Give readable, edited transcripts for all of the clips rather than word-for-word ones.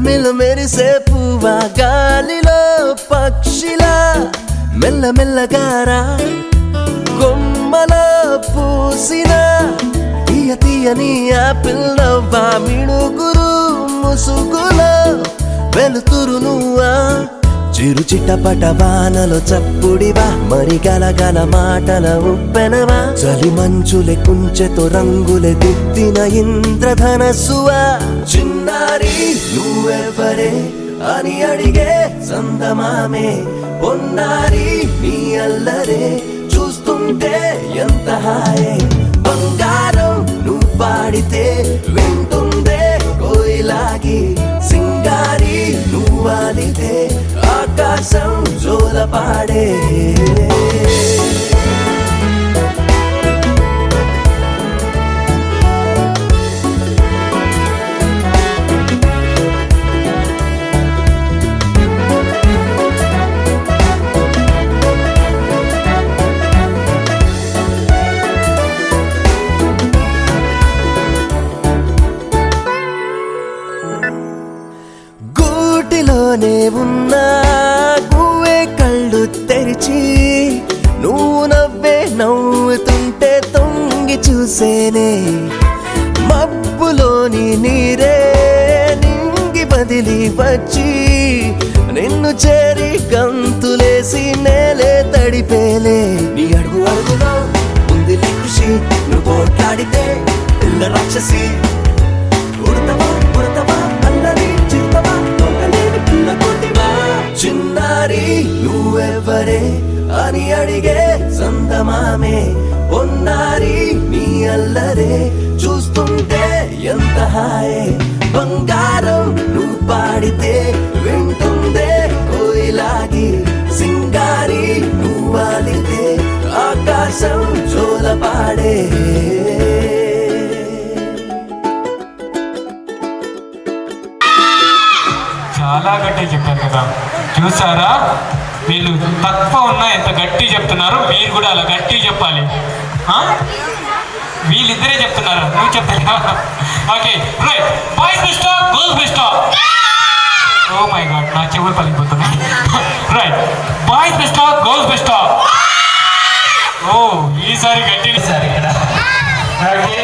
మిల మెరిసే పువ్వా గాలిలో పక్షిలా మెల్లమెల్లగారా కొమ్మలో పూసిన తీయని ఆపిల్ నవ్వా మిణుగురు ముసుగులో వెలుతురు నువ్వా చిరు చిట్టపట వానలో చప్పుడివా మరి గలగల మాటల ఉప్పెనవా చలి మంచులే కుంచెతో రంగులే దిద్దిన ఇంద్రధనస్సువా చిన్నారి నువ్వెవరే అని అడిగే సందమామే పొన్నారి నీ అల్లరే చూస్తుంటే ఎంత హాయే బంగారం నువ్వు పాడితే వింటుందే కోయిలాగి సింగారి నువ్వాలితే ఆకాశం జోల పాడే గూటిలోనే ఉన్నా గువ్వే కళ్ళు తెరిచి నువ్వు నవ్వుతుంటే తొంగి చూసేనే మబ్బులోని నీరే నింగి బదిలి వచ్చి నిన్ను చేరి గంతులేసి నేలే తడిపేలే నీ అడుగు అడుగులో ఉంది కృషి నువ్వు పోట్లాడితే పిల్ల రాక్షసి ఉడతవా ఉడతవా అన్నది చిత్తవా చిన్నారి నువ్వెవరే అని అడిగే సందమామే పొన్నారి నీ అల్లరే చూస్తుంటే ఎంత హాయే బంగారం నువ్వు పాడితే వింటుందే కోయిలాగి సింగారి నువ్వాలితే ఆకాశం జోల పాడే చాలా గట్టి చెప్పారు కదా, చూసారా? వీళ్ళు తక్కువ ఉన్నా ఎంత గట్టి చెప్తున్నారు, మీరు కూడా అలా గట్టి చెప్పాలి. వీళ్ళిద్దరే చెప్తున్నారు, నువ్వు చెప్తా. Okay right, boys best girls best. Oh my God, నా చెవులు పలిగిపోతున్నాయి. Right, boys best girls best. ఓ ఈసారి గట్టి సార్ ఇక్కడ. ఓకే,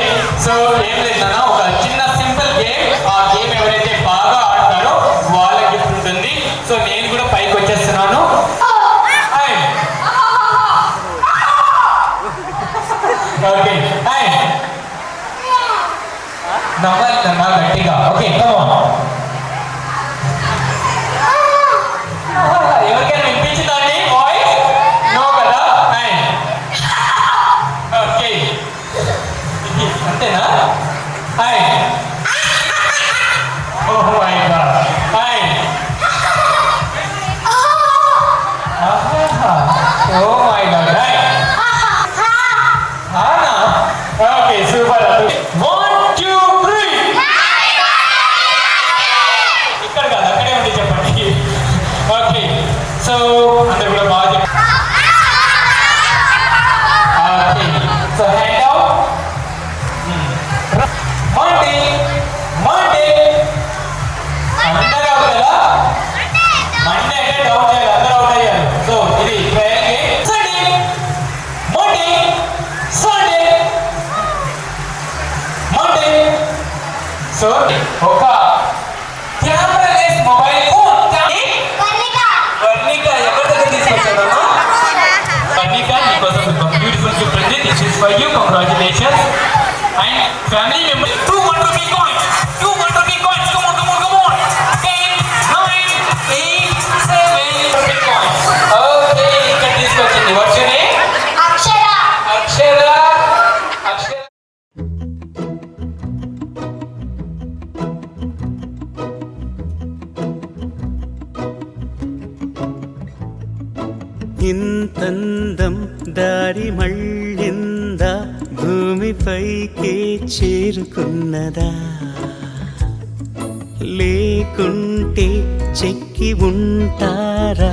సో ఏం లేదన్నా, ఒక చిన్న సింపుల్ గేమ్. ఆ గేమ్ ఎవరైతే బాగా ఆడతారో వాళ్ళకి గిఫ్ట్ ఉంటుంది. సో నేను కూడా పైకి వచ్చేస్తున్నాను. ఓకే, నవ్వాలన్నా గట్టిగా. ఓకే, ఎవరికైనా వినిపించిందండి వాయిస్? నో కదా? ఓకే, అంతేనా? Oh my god, oh my god, okay super. 1 2 3 ఇక్కడ కాదు, అక్కడే ఉంది చెప్పండి. ఓకే, సో అందరు కూడా బాగా చెప్పండి. Okay, so hand out. Monday Monday అందరూ అవుట్ కదా? మండే అంటే డౌట్ చేయాలి, అందరూ అవుట్ అయ్యారు. సో ఇది Sunday Monday Sunday Monday. So ఒక camera less mobile phone Varnika ఎక్కడ దగ్గర తీసుకొచ్చాను? వర్ణిక నీకోసం బ్యూటిఫుల్ గిఫ్ట్ ఉంది. This is for you, congratulations. And family member 2 1 rupee coins, 2 1 rupee coins. Come on 10 9 8 7 rupee coins. Okay, ఇక్కడ తీసుకొచ్చింది. What's your name? అక్షర. అక్షర. ఇంతందం దారి మళ్ళిందా భూమిపైకే చేరుకున్నదా లేకుంటే చెక్కి ఉంటారా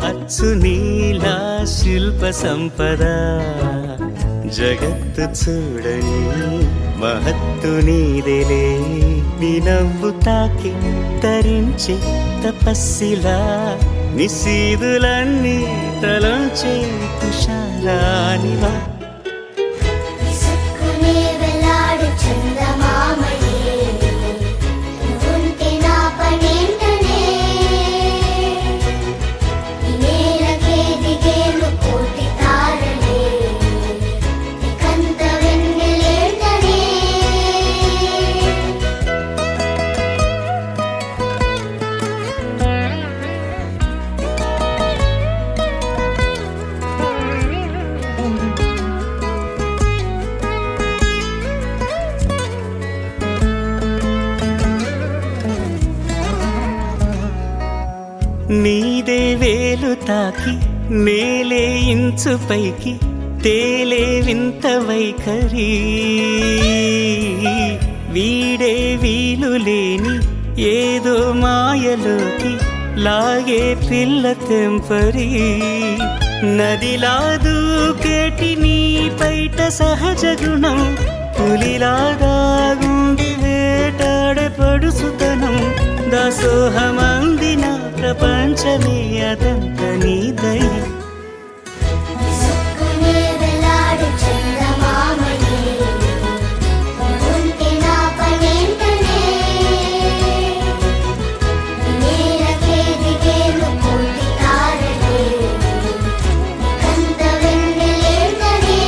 అచ్చు నీలా శిల్ప సంపద జగత్తు చూడని మహత్తు నీదేలే నీ నవ్వు తాకి తరించే తపస్సిలా నిశీదులన్నీ తలంచే తుషారానివా విసుక్కునే వెలాడు చందమామయే నువ్వుంటే నా పనేంటనే ఈ నేలకే దిగేను కోటి తారలే నీకంత వెన్నెలేంటనే నీదే వేలు తాకి నేలే ఇంచు పైకి తేలే వింత వైఖరి వీడే వీలు లేని ఏదో మాయలోకి లాగే పిల్ల తెంపరి నదిలా దూకేటి నీ పైట సహజ గుణం పులిలాగా గుండి వేటాడే పడుసుతనం దాసోహమందిన ప్రపంచమే అదంత నీదై విసుక్కునే వెలాడు చందమామయే నువ్వుంటే నా పనేంటనే ఈ నేలకే దిగేను కోటి తారలే నీకంత వెన్నెలేంటనే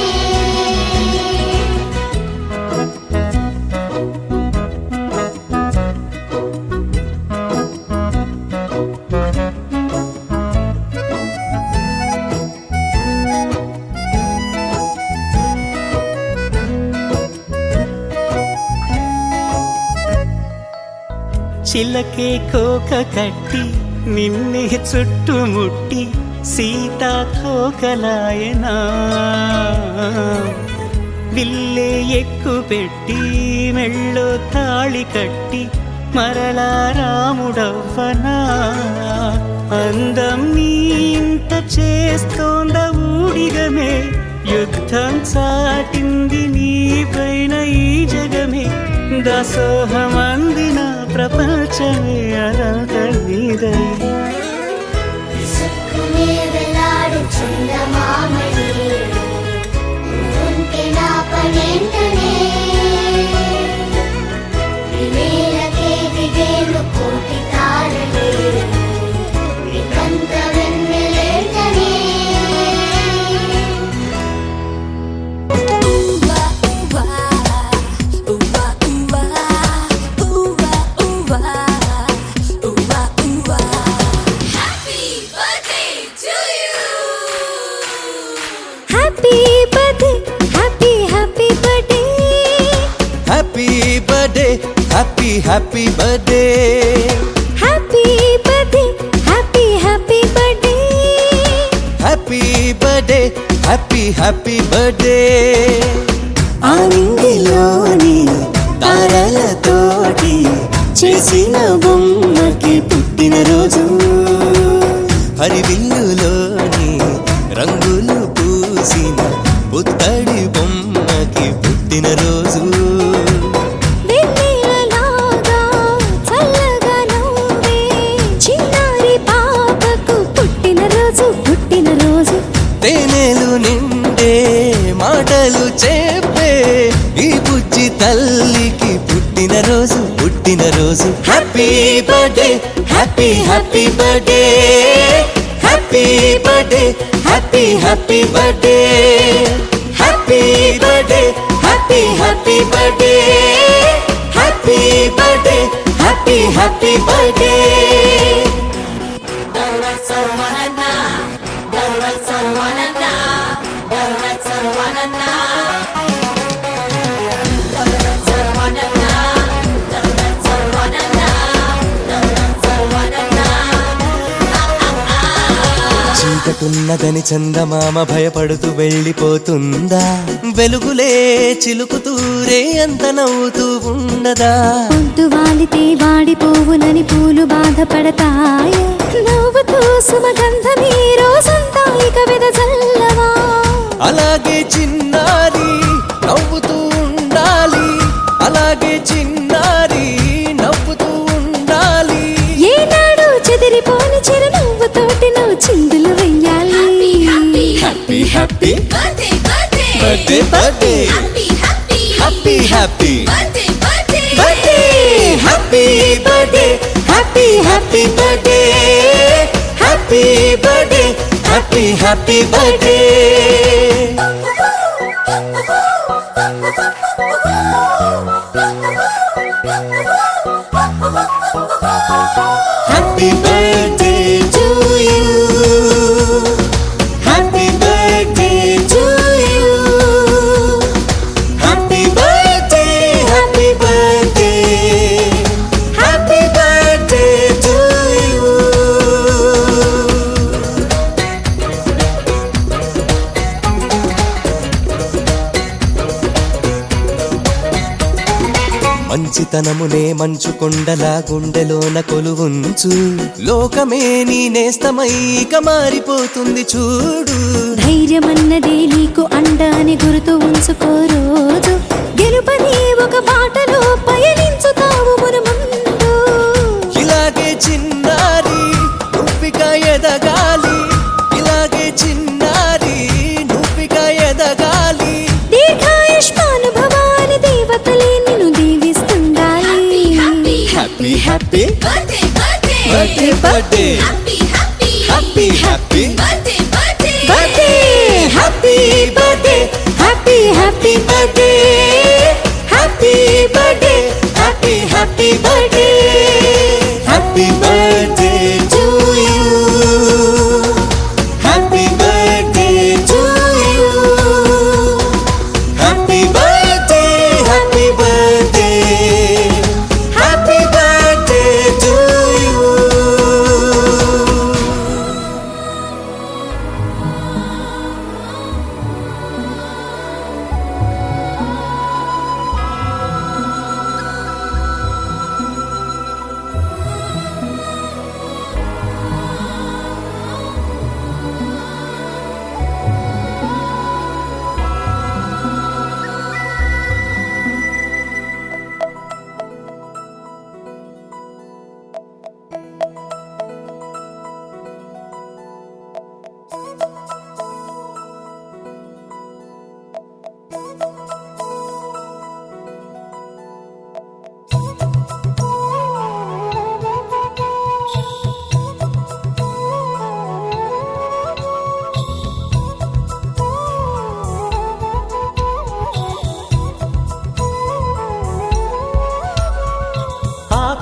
చిలకే కోక కట్టి నిన్నే చుట్టుముట్టి సీతా కోకలాయనా విల్లే ఎక్కు పెట్టి మెళ్ళో తాళి కట్టి మరలా రాముడవ్వనా అందం నీ ఇంత చేస్తోంద ఊడిగమే యుద్ధం చాటింది నీ పైన ఈ జగమే దాసోహమందిన ప్రపంచమే అదంత నీదై విసుక్కునే వెలాడు చందమామయే నువ్వుంటే నా పనేంటనే ఈ నేలకే దిగేను కోటి తారలే నీకంత వెన్నెలేంటనే Happy birthday, happy birthday. Happy birthday happy birthday Happy birthday, happy birthday. Happy birthday happy birthday ఆనందిలోని తారలతోటి చేసిన బొమ్మకి పుట్టినరోజు హరివిల్లులోని రంగులు పూసిన పుత్తడి బొమ్మకి పుట్టినరోజు వెన్నెలలాగా చల్లగా నవ్వే చిన్నారి పాపకు పుట్టినరోజు. తేనెలు నిండే మాటలు చెప్పే ఈ బుజ్జి తల్లికి పుట్టినరోజు happy birthday happy birthday happy birthday happy birthday happy birthday happy birthday happy birthday happy birthday చీకటున్నదని చందమామ భయపడుతూ వెళ్ళిపోతుందా వెలుగులే చిలుకుతూరే అంత నవ్వుతూ ఉండదా పొద్దు వాలితే వాడిపోవునని పూలు బాధపడతాయ నవ్వుతూ సుమగంధమీ రోజంతా ఇక వెదజల్లవా అలాగే చిన్నారి నవ్వుతూ ఉండాలి అలాగే చిన్నారి నవ్వుతూ ఉండాలి ఏనాడు చెదిరిపోని చిరునవ్వుతోటి నువ్వు చిందులు వెయ్యాలి happy happy birthday birthday birthday happy happy happy birthday birthday happy birthday happy happy birthday happy birthday happy happy birthday happy birthday to you happy birthday to you happy birthday happy birthday happy birthday to you మంచితనమునే మంచు కొండలా గుండెలోన కొలువుంచు లోకమే నీ నేస్తమైక మారిపోతుంది చూడు ధైర్యమన్నదే నీకు అండ అని గుర్తు ఉంచుకో రోజు గెలుపని ఒక బాటలో పయనించుతావు మునుముందు ఇలాగే చిన్నారి నువ్విక ఎదగాలి ఇలాగే చిన్నారి నువ్విక ఎదగాలి దీర్ఘాయుష్మానుభవాని దేవతలే నిన్ను దీవిస్తుండాలి happy happy birthday birthday birthday happy happy birthday birthday happy birthday happy happy birthday happy birthday happy happy birthday happy birthday to you happy birthday to you happy birthday happy birthday happy birthday to you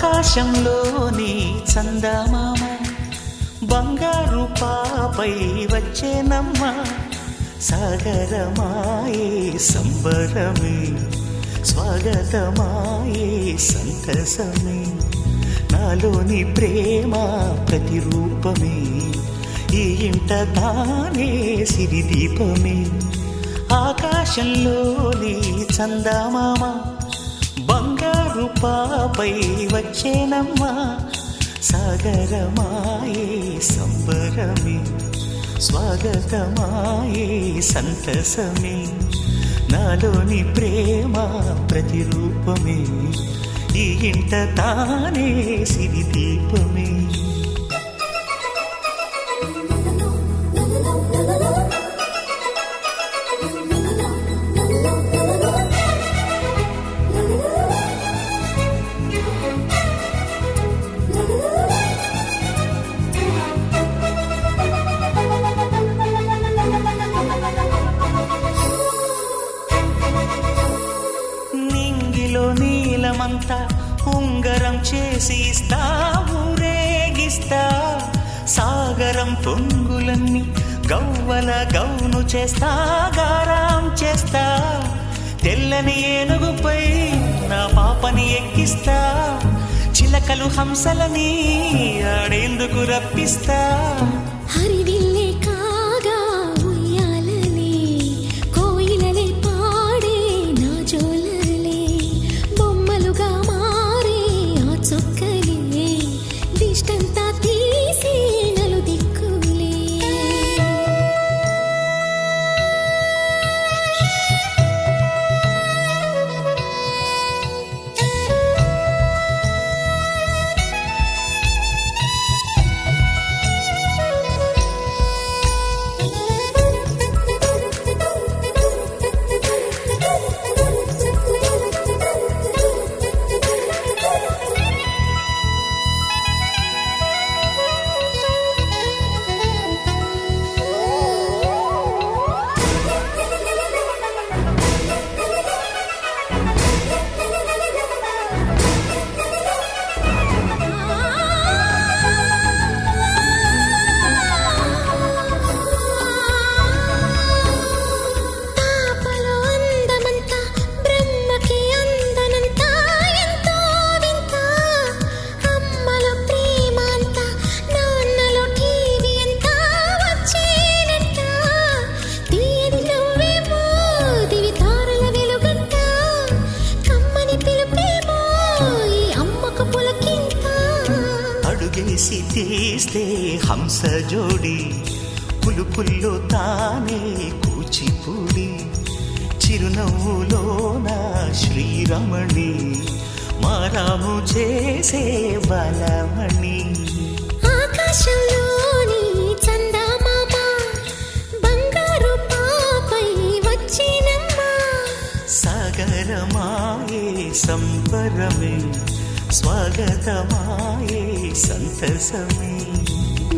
ఆకాశంలోని చందమామ బంగారు పాపై వచ్చేనమ్మ సాగరమాయే సంబరమే స్వాగతమాయే సంతసమే నాలోని ప్రేమ ప్రతిరూపమే ఈ ఇంట తానే సిరిదీపమే ఆకాశంలోని చందమామ బంగారు పాపై వచ్చేనమ్మా సాగరమాయే సంబరమే స్వాగతమాయే సంతసమే నాలోని ప్రేమ ప్రతిరూపమే ఈ ఇంట తానే సిరిదీపమే నింగిలో నీలమంతా ఉంగరం చేసి ఇస్తా ఊరేగిస్తా సాగరం పొంగులన్నీ గవ్వల గౌను చేస్తా గారాం చేస్తా తెల్లని ఏనుగుపై నా పాపని ఎక్కిస్తా చిలకలు హంసలని ఆడేందుకు రప్పిస్తా హరివిల్లే కా జోడి పులుపుల్లో తానే కూచిపూడి చిరునవ్వులోన శ్రీరమణి మారాము చేసే బలమణి ఆకాశంలోని చందమామ బంగారు పాపై వచ్చినమ్మా సాగరమాయే సంబరమే స్వాగతమాయే సంతసమే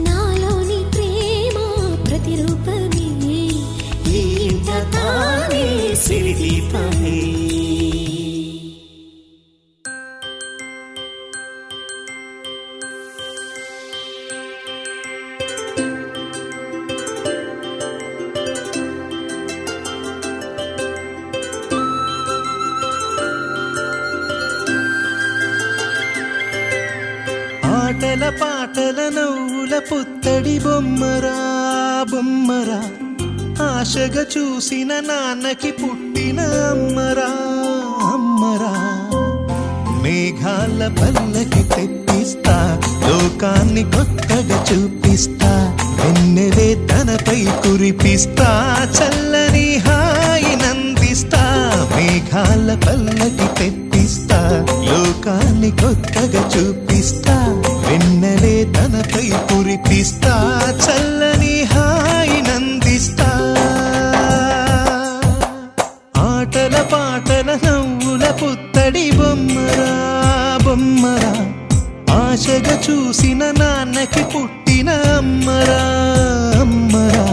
నాలోని ప్రేమ ప్రతిరూపమే ఈ ఇంట తానే సిరిదీపమే ఆటల పాటల నవ్వుల పుత్తడి బొమ్మరా బొమ్మరా ఆశగా చూసిన నాన్నకి పుట్టిన అమ్మరా అమ్మరా మేఘాల పల్లకి తెప్పిస్తా లోకాన్ని కొత్తగా చూపిస్తా వెన్నెలే తనపై కురిపిస్తా చల్లని హాయి నందిస్తా మేఘాల పల్లకి తెప్పిస్తా లోకాన్ని కొత్తగా చూపిస్తా వెన్నెలే తనపై కురిపిస్తా చల్లని హాయి నందిస్తా ఆటల పాటల నవ్వుల పుత్తడి బొమ్మరా బొమ్మరా ఆశగా చూసిన నాన్నకి పుట్టిన అమ్మరా అమ్మరా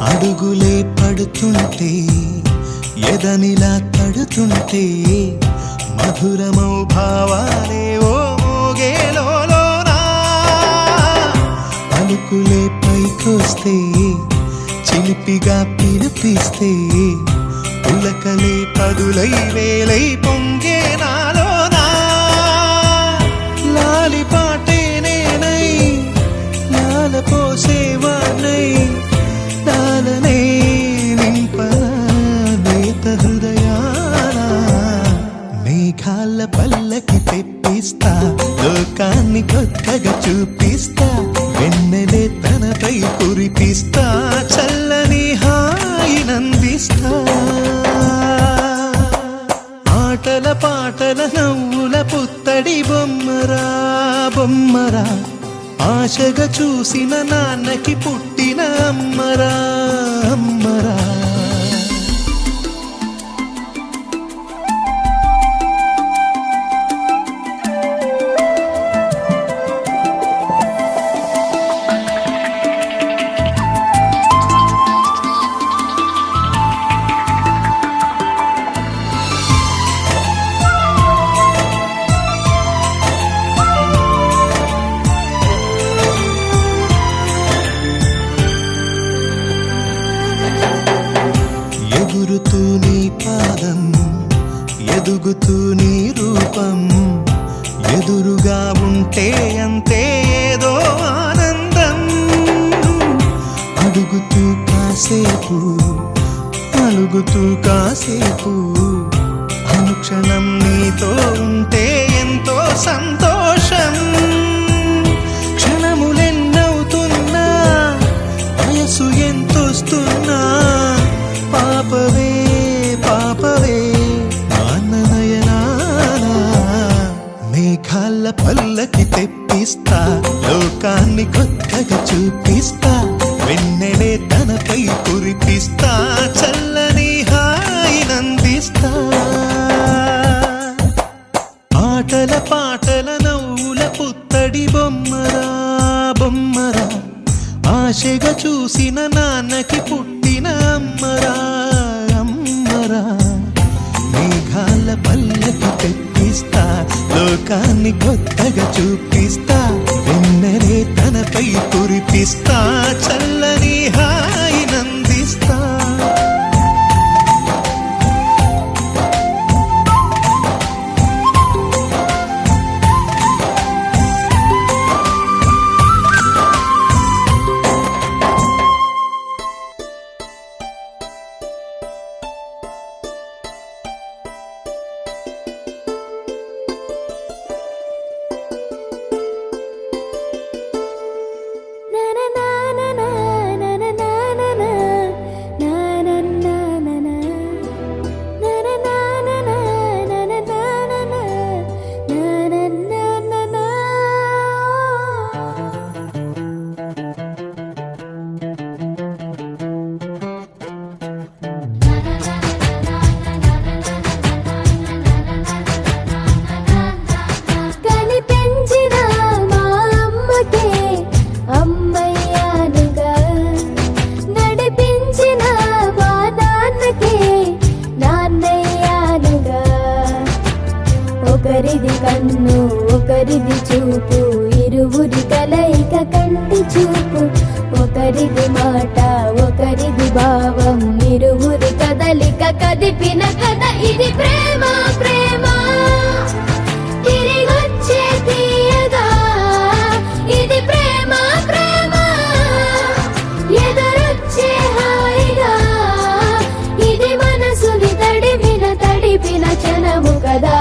అడుగులే పడుతుంటే ఎదనిలా తడుతుంటే మధురమౌ భావాలే ఓ మోగేలోనా పలుకులే పైకొస్తే చిలిపిగా పిలిపిస్తే పులకలే పదులై వేలై పొంగే నాలోనా లాలి పాటే నేనై లాల పోసేవాణ్ణై లాలనే నింపనేత హృదయాన మేఘాల పల్లకి తెప్పిస్తా లోకాన్ని కొత్తగా చూపిస్తా వెన్నెలే తనపై కురిపిస్తా చల్లని హాయి నందిస్తా ఆటల పాటల నవ్వుల పుత్తడి బొమ్మరా బొమ్మరా ఆశగా చూసిన నాన్నకి పుట్టిన అమ్మరా అమ్మరా ఎగురుతూ నీ పాదం ఎదుగుతూ నీ రూపం ఎదురుగా ఉంటే అంతే ఏదో ఆనందం అడుగుతూ కాసేపు అలుగుతూ కాసేపు అనుక్షణం నీతో ఉంటే ఎంతో సంతోషం క్షణములెన్నవుతున్నా వయసు ఎంతొస్తున్నా పాపవే పాపవే నాన్ననయనానా మేఘాల పల్లకి తెప్పిస్తా లోకాన్ని కొత్తగా చూపిస్తా వెన్నెలే తనపై కురిపిస్తా చల్లని హాయి నందిస్తా ఆటల పాటల నవ్వుల పుత్తడి బొమ్మరా బొమ్మరా ఆశగా చూసిన నాన్నకి పుట్టిన అమ్మరా అమ్మరా మేఘాల పల్లకి తెప్పిస్తా లోకాన్ని కొత్తగా చూపిస్తా వెన్నెలే తనపై కురిపిస్తా ఒకరిది కన్ను ఒకరిది చూపు ఇరువురి కలయిక కంటి చూపు ఒకరిది మాట ఒకరిది భావం ఇరువురి కదలిక కదిపిన కథ ఇది ప్రేమ ప్రేమ తిరిగొచ్చే తీయగా ఇది ప్రేమ ప్రేమ ఎదురొచ్చే హాయిగా ఇది మనసుని తడిపిన క్షణము కదా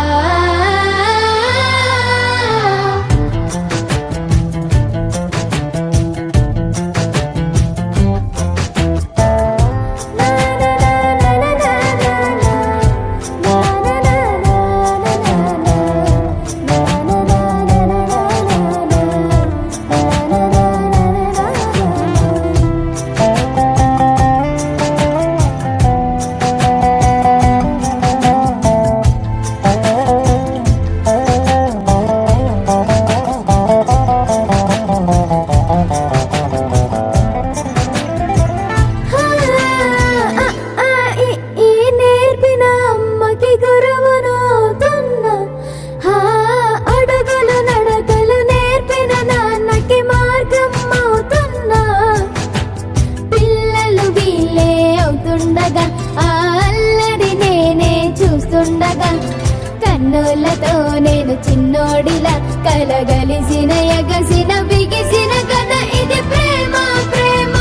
కన్నులతో నేను చిన్నోడిలా కలగలిసిన ఎగసిన బిగిసిన కథ ఇది ప్రేమ ప్రేమ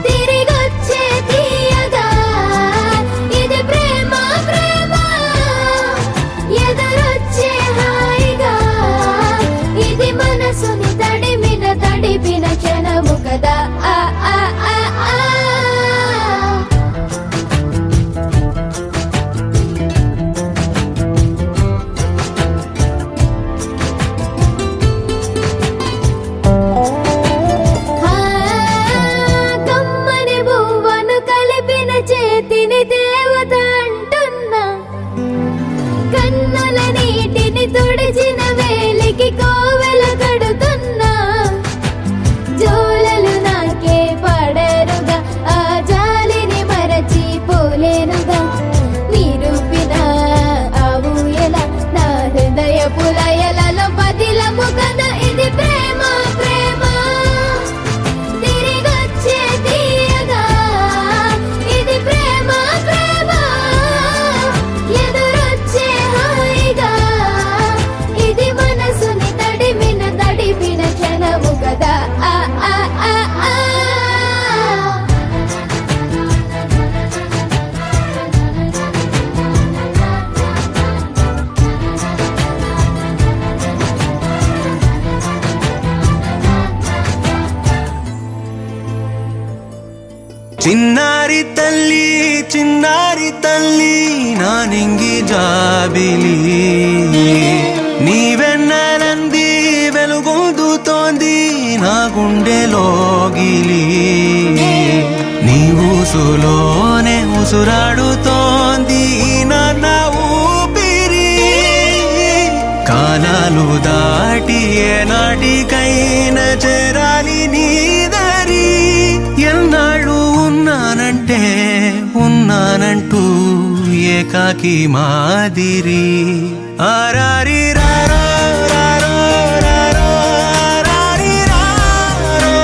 తిరిగొచ్చే తీయగా ఇది ప్రేమ ప్రేమ ఎదురొచ్చే హాయిగా ఇది మనసుని తడిపిన క్షణము కదా ఆ ఆ ఆ ఆ చేతిని దేవత అంటున్నా కన్నుల నీటిని తుడిచిన వేలికి కోవెల కడుతున్నా జోలలు నాకే పడరుగా ఆ జాలిని మరచి పోలేనుగా నిరూపిన ఆవుయల నా హృదయ పులయలలో పదిలము కదా ఇది ప్రేమ ప్రేమ తిరిగొచ్చే తీయగా ఇది ప్రేమ ప్రేమ ఎదురొచ్చే హాయిగా ఇది మనసుని తడిపిన క్షణము కదా ఆ ఆ ఆ ఆ చిన్నారి తల్లి నా నింగి జాబిలి నీవెన్నెలంది వెలుగొందుతోంది నా గుండెలోగిలి నీ ఊసులోనే ఉసురాడుతోంది నా ఊపిరి కాలాలు దాటి ఏనాటికైనా చేరాలి నీ దరి ఎన్నాళ్ళు ఉన్నానంటూ ఏకాకి మాదిరి ఆరారి రారో రారో రారో ఆరారి రారో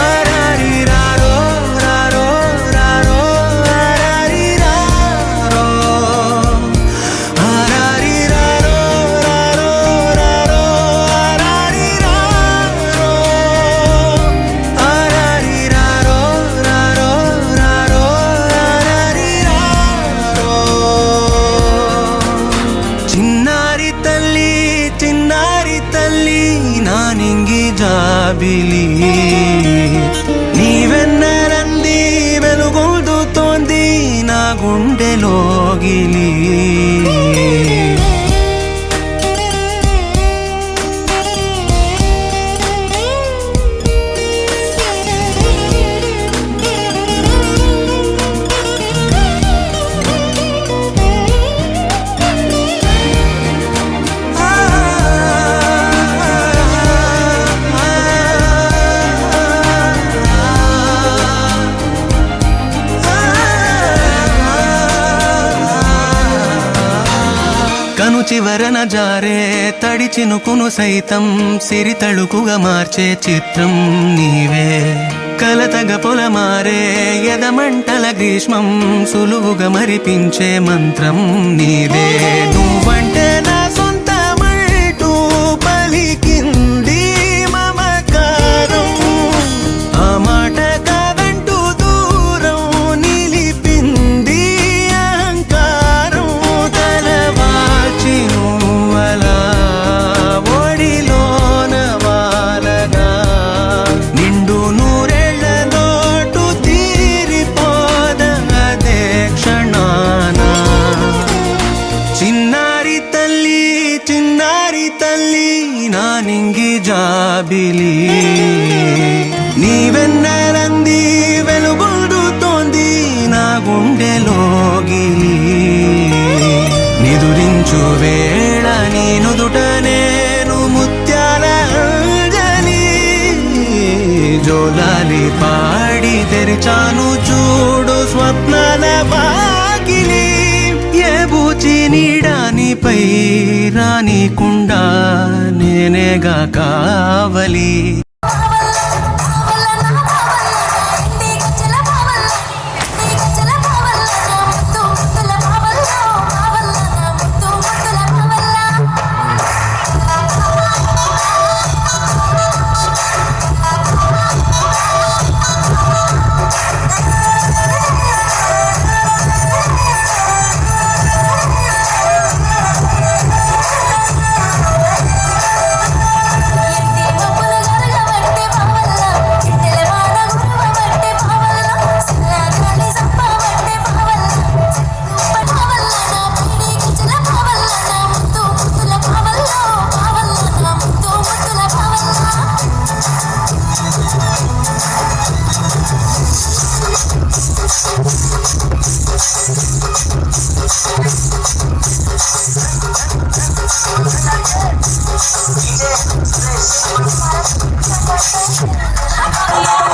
ఆరారి రారో రారో రారో ఆరారి రారో ఆరారి రారో రారో రారో ఆరారి రారో ఆరారి రారో రారో రారో ఆరారి రారో చిన్నారి తల్లి నా నింగి జాబిలి నీవెన్నెలంది వెలుగొందుతోంది నా గుండెలోగిలి చివరన జారే తడి చినుకును సైతం సిరి తళుకుగా మార్చే చిత్రం నీవే కలతగ పొలమారే ఎదమంటల గ్రీష్మం సులువుగా మరిపించే మంత్రం నీవే నువ్వంటే నా సొంతమంటూ పలికింది మమకారం ఆ మాట కాదంటూ దూరం నిలిపింది అహంకారం తలవాల్చి నువ్వలా ఒడిలోన వాలగా నిండు నూరేళ్ల లోటు తీరిపోదదే క్షణాన చిన్నారి తల్లి నా నింగి జాబిలి నీవెన్నరంది వెలుగొందుతోంది నా గుండెలోగిలి నిదురించు వేళ నీ నుదుట నేను ముత్యాల అంజలి జోలాలి పాడి తెరిచాను చూడు స్వప్నాల వాకిలి ఏ బూచి నీడానిపై రానికుండా నేనేగా కావలి Yeah.